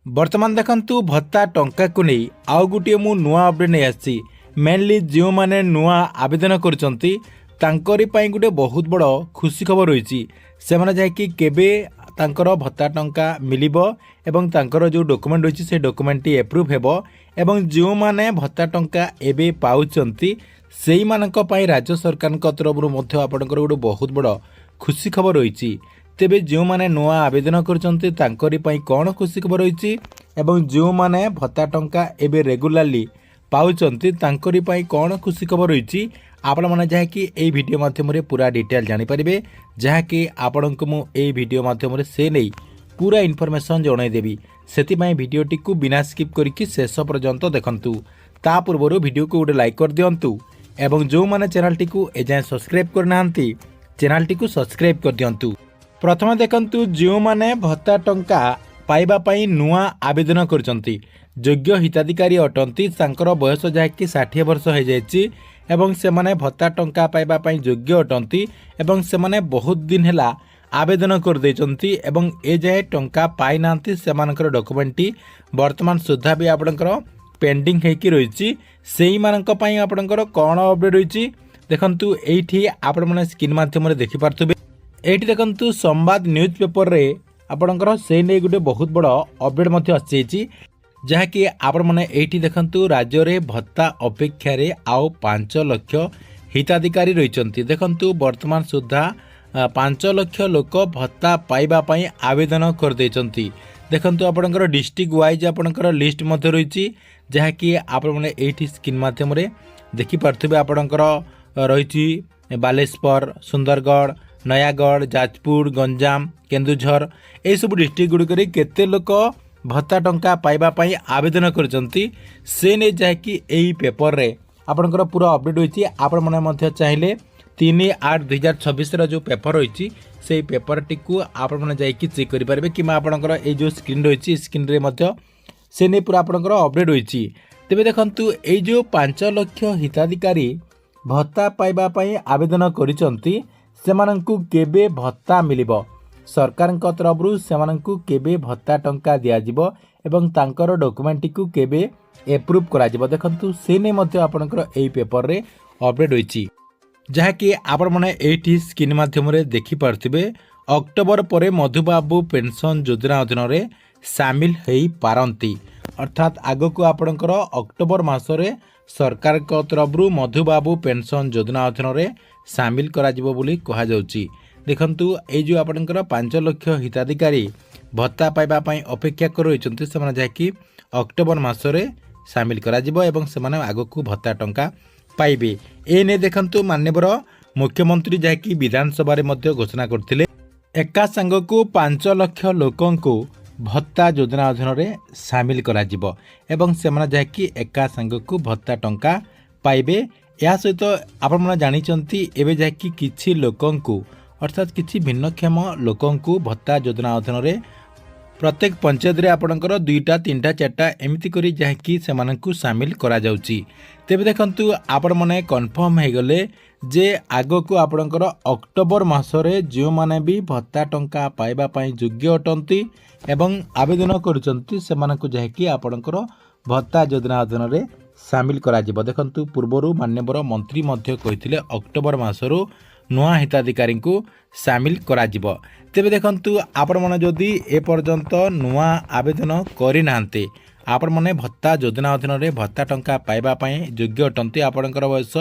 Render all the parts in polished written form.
वर्तमान देखंतु भत्ता टंका को नहीं आउ गोटे मु नुआ अपडेट नहीं आसी मेनली जो माने नुआ आवेदन करचंती तांकरी पई गोटे बहुत बड़ खुशी खबर रही से माने जाकि केबे तांकर भत्ता टंका मिलिबो एवं तांकर जो डॉक्यूमेंट रही से डॉक्यूमेंट टी एप्रूव हेबो एवं जो माने भत्ता टंका एबे पाउचंती सेई मानक पई राज्य सरकार तरफ मध्य आपनकर गोटे बहुत बड़ खुशी खबर रही तेबे जो माने नुआ आवेदन करचंती तांकरी पई कौन खुशी खबर रही एवं जो माने भत्ता टंका एबे रेगुलारली पाउचंती तांकरी पई कौन खुशी खबर रही आपण माने जहाँकि एई वीडियो माध्यम रे पूरा डिटेल जानि परिबे जहाँकि आपणको मु एई वीडियो माध्यम रे से नै पूरा इन्फॉर्मेशन जणाई देबी सेति पई वीडियोटी को बिना स्किप करिकि शेष पर्यंत देखंतु ता पूर्वरु वीडियो को गोटे लाइक कर दियंतु एवं जो माने चैनल टी को एजाय सब्सक्राइब करनांती चैनल टी को सब्सक्राइब कर दियंतु। प्रथम देखंतु जो माने भत्ता टंका पाइबा पई नुआ आवेदन करचंती योग्य हिताधिकारी अटंती सांकर बयस जहाँकि 60 वर्ष हो जाइछि एवं से माने भत्ता टंका पाइबा पई योग्य अटंती एवं से माने बहुत दिन हैला आवेदन कर देचंती एवं ए जाय टंका पाई नांती सेमानकर डॉक्यूमेंट वर्तमान सुधा भी आपनकर पेंडिंग हेकी रहिछि सेही मानक पई आपनकर कोन अपडेट रहिछि देखंतु एठी आपण माने स्क्रीन माध्यम रे देखि पारथुबे एठी देखंतु संवाद न्यूज पेपर रे आपनकर से नै गुटे बहुत बड़ अपडेट मध्ये आछि जहाँकि आपण माने एठी देखंतु राज्य रे भत्ता अपेक्षा रे आउ 5 लाख हिताधिकारी रहिचंती देखंतु वर्तमान सुधा 5 लाख लोक भत्ता पाइबा पई आवेदन कर देचंती देखंतु आपनकर डिस्ट्रिक्ट वाइज आपनकर लिस्ट मध्ये रहिछि जहाँकि आपण माने एठी स्क्रीन माध्यम रे देखि पारथुबे आपनकर रहिछि बालेश्वर सुंदरगढ़ नयागढ़ जाजपुर गंजाम केन्दुझर ए सब डिस्ट्रिक्ट गुड़िक केते लोक भत्ता टंका पाइबा पई आवेदन करचंती से ने जाकि एई पेपर रे आपनकर पूरा अपडेट होईछि आपण माने मध्ये चाहिले 3/8/2026 रो जो पेपर होईछि से पेपर टी को आपण माने जाकि चेक करि परबे कि आपनकर ए जो स्क्रीन रहिछि स्क्रीन रे मध्ये से ने पूरा आपनकर अपडेट होईछि तेबे देखंतु ए जो 5 लाख हिताधिकारी भत्ता पाइबा पई आवेदन करिसंती सेमानंकु केबे भत्ता मिलिबो सरकार तरफ सेमानंकु केबे भत्ता टंका दिया जिवो एवं तांकर डॉक्यूमेंट को केबे एप्रूव करा जिवो देखंतु से ने मध्ये आपनकर एई पेपर रे अपडेट होईछि जहाँकि आपण माने एठी स्क्रीन माध्यम रे देखि पारथिबे अक्टोबर परे मधुबाबू पेंशन योजना अधीन रे शामिल हेई पारंती अर्थात आगो को आपनकर अक्टोबर मास रे सरकार को तरफ मधुबाबू पेंशन योजना अधीन रे शामिल करा जिवो बोली कहा जाउची देखंतु ए जो आपनकर 5 लाख हिताधिकारी भत्ता पाइबा पई अपेक्षा कर रहिचंती सेमाने जाकि अक्टोबर मास रे शामिल करा जिवो एवं सेमाने आगो को भत्ता टंका पाइबे ए ने देखंतु माननीय मुख्यमंत्री जाकि विधानसभा रे मध्ये घोषणा करथिले एका संग को 5 लाख लोकन को भत्ता योजना अधीन रे शामिल करा जिवो एवं सेमाने जाकि एका संग को भत्ता टंका पाइबे या सहित आपण माने जानिचंती एबे जाकि किछि लोकन को अर्थात किछि भिन्नक्षम लोकन को भत्ता योजना अधीन रे प्रत्येक पंचायत रे आपणकर 2टा 3टा 4टा एमिति करी जहाँकि सेमानंकु शामिल करा जाउची तेबे देखंतु आपण माने कन्फर्म हे गले जे आगो को आपणकर अक्टोबर मास रे जो माने भी भत्ता टंका पाइबा पई योग्य अटंती एवं आवेदन करूचंती सेमानंकु जहाँकि आपणकर भत्ता योजना अधीन रे शामिल करा जिवो देखंतु पूर्वरु माननीय मंत्री मध्य कहिथिले अक्टोबर मासरो नुआ हिताधिकारी को शामिल करा जिवो तेबे देखंतु आपण माने जदी ए पर्यंत नुआ आवेदन करि नांते आपण माने भत्ता योजना अधीन रे भत्ता टंका पाइबा पई योग्य अटंती आपणकर बयस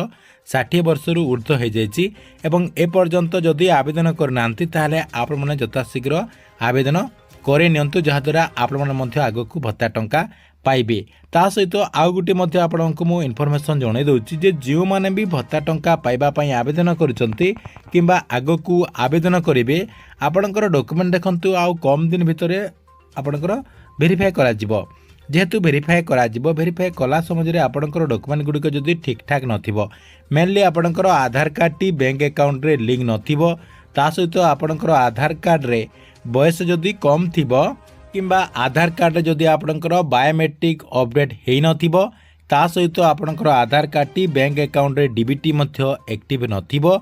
60 वर्ष रु ऊर्ध्व हो जाइछि एवं ए पर्यंत जदी आवेदन कर नांती ताले आपण माने यथाशीघ्र आवेदन करे नियंतु जहा द्वारा आपण माने मध्ये आगो को भत्ता टंका पाइबे ता सहित आउ गुटे मध्ये आपनको मो इन्फॉर्मेशन जणाई दउछि जे जियो माने भी भत्ता टंका पाइबा पई आवेदन करचंती किंबा आगो को आवेदन करिवे आपनकर डॉक्यूमेंट देखंतु आउ कम दिन भितरे आपनकर वेरीफाई करा जिवो जेहेतु वेरीफाई करा जिवो वेरीफाई कला समय रे आपनकर डॉक्यूमेंट गुडिक जदी ठीक ठाक नथिबो मेनली आपनकर आधार कार्ड टी बैंक अकाउंट रे लिंक नथिबो ता सहित आपनकर आधार कार्ड रे बयस जदी कम थिबो किंबा आधार कार्ड जदि आपणकर बायोमेट्रिक अपडेट हेई नथिबो ता सहित आपणकर आधार कार्ड टी बैंक अकाउंट रे डीबीटी मध्य एक्टिव नथिबो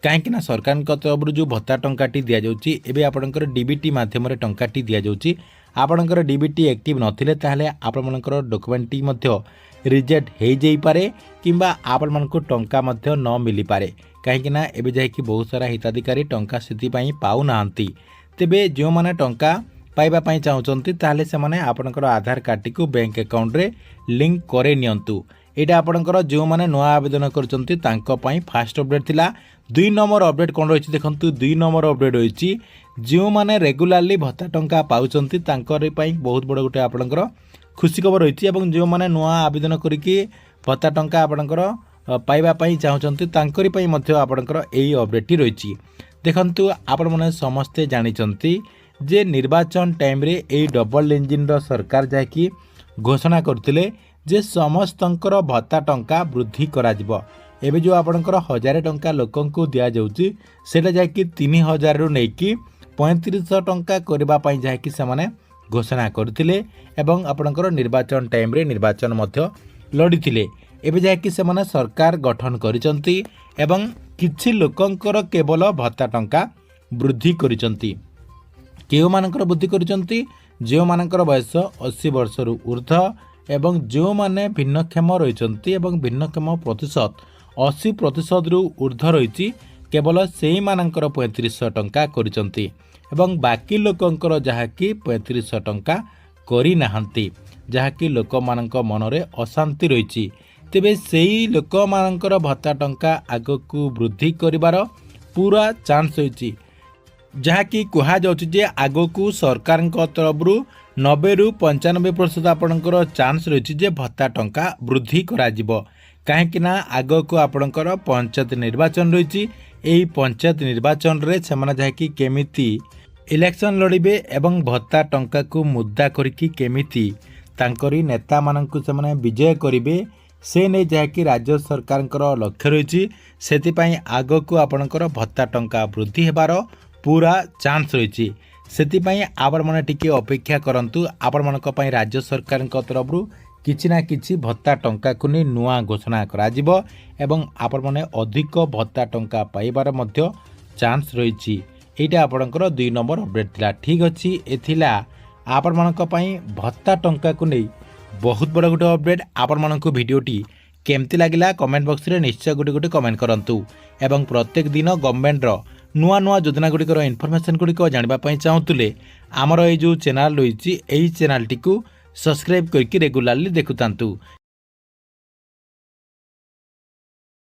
कहीं सरकार तरफ जो भत्ता टंकाटी दि जाऊँगी एवं आपंकर डीबीटी मध्यम टंकाटी दि जाऊँगी आपणकर डीबीटी एक्टिव नथिले ताहले आपणकर डॉक्यूमेंट मध्य रिजेक्ट हो जाइपरे किंबा आपण मानक टंका मध्य न मिली पारे कहीं एबे जाकि बहुत सारा हिताधिकारी टंका से पाऊ नांती। तेबे जो माने टंका पाइबा पई चाहउचंती ताहले से माने आपणकर आधार कार्ड टी को बैंक अकाउंट रे लिंक करे नियंतु। एटा आपणकर जो माने नया आवेदन करचंती तांको पई फास्ट अपडेट थिला। 2 नंबर अपडेट कोन रहिछि देखंतु 2 नंबर अपडेट रहिछि जो माने रेगुलारली भत्ता टंका पाउचंती तांकर पई बहुत बड़ गुटे आपणकर खुशी खबर रहिछि एवं जो माने नया आवेदन करिकि भत्ता टंका आपणकर पाइबा पई चाहउचंती तांकरी पई मध्य आपणकर एई अपडेट टी रहिछि। देखंतु आपण माने समस्ते जानिचंती जे निर्वाचन टाइम रे एई डबल इंजिन रो सरकार जाकि घोषणा करथिले जे समस्तंकर भत्ता टंका वृद्धि करा जिवो। एबे जो आपणकर 1000 टंका लोकंकु दिया जाउची सेटा जाकि 3000 रु नेकी 3500 टंका करबा पई जाकि से माने घोषणा करथिले एवं आपणकर निर्वाचन टाइम रे निर्वाचन मध्य लड़ीथिले। एबे जाकि से माने सरकार गठन करिसंती एवं किछि लोकंकर केवल भत्ता टंका वृद्धि करिसंती। केउ मानकर वृद्धि करिसंती जो मानकर बयस 80 वर्ष रु ऊर्ध्व एवं जो माने भिन्नक्षम रहिसंती एवं भिन्नक्षम प्रतिशत 80% रु ऊर्ध्व रहिछि केवल सेही मानकर 3500 टंका करिसंती एवं बाकी लोकंकर जहाँकि 3500 टंका करि नाहंती जहाँकि लोक मानक मनरे अशांति रहिछि। तेबे सेही लोक मानकर भत्ता टंका आगकू वृद्धि करिवार पूरा चांस होइछि जहाँकि कहा जाउछि जे आगकू सरकार तरफ 90 रु 95% आपणकर चांस रहिछि जे भत्ता टंका वृद्धि करा जिवो। कहीं आगकू आपणकर पंचायत निर्वाचन रही यही पंचायत निर्वाचन रे सेमाने जाकि केमिति इलेक्शन लड़िबे एवं भत्ता टंका को मुद्दा करिकि केमिति तांकरी नेता माननकु सेमाने विजय करिवे से नै जाकि राज्य सरकारଙ୍କର लक्ष्य रही सेतिपई आगकू आपणकर भत्ता टंका वृद्धि हेबार पूरा चांस रही। सेतिपई आपण माने टिके अपेक्षा करंतु आपण मानक पई राज्य सरकारଙ୍କ तरफरु किछि ना किछि भत्ता टंका को नहीं नुआ घोषणा करा जिवो एवं आपण माने अधिक भत्ता टंका पाइबार मध्य चांस रही। एटा आपणकर 2 नंबर अपडेट थिला। ठीक अछि एथिला आपण मानक पई भत्ता टंका को नहीं बहुत बड़ गुटे अपडेट। आपण मानक वीडियोटी केमती लागिला कमेंट बॉक्स रे निश्चय गुटे गुटे कमेंट करंतु एवं प्रत्येक दिन गवर्नमेंट रो नुआ नुआ योजना गुड़िकर इनफॉरमेशन गुड़िक जानिबा पई चाहुतले आमर ए जो चैनल रही एही चैनल टी को सब्सक्राइब करके रेगुलारली देखुतांतु।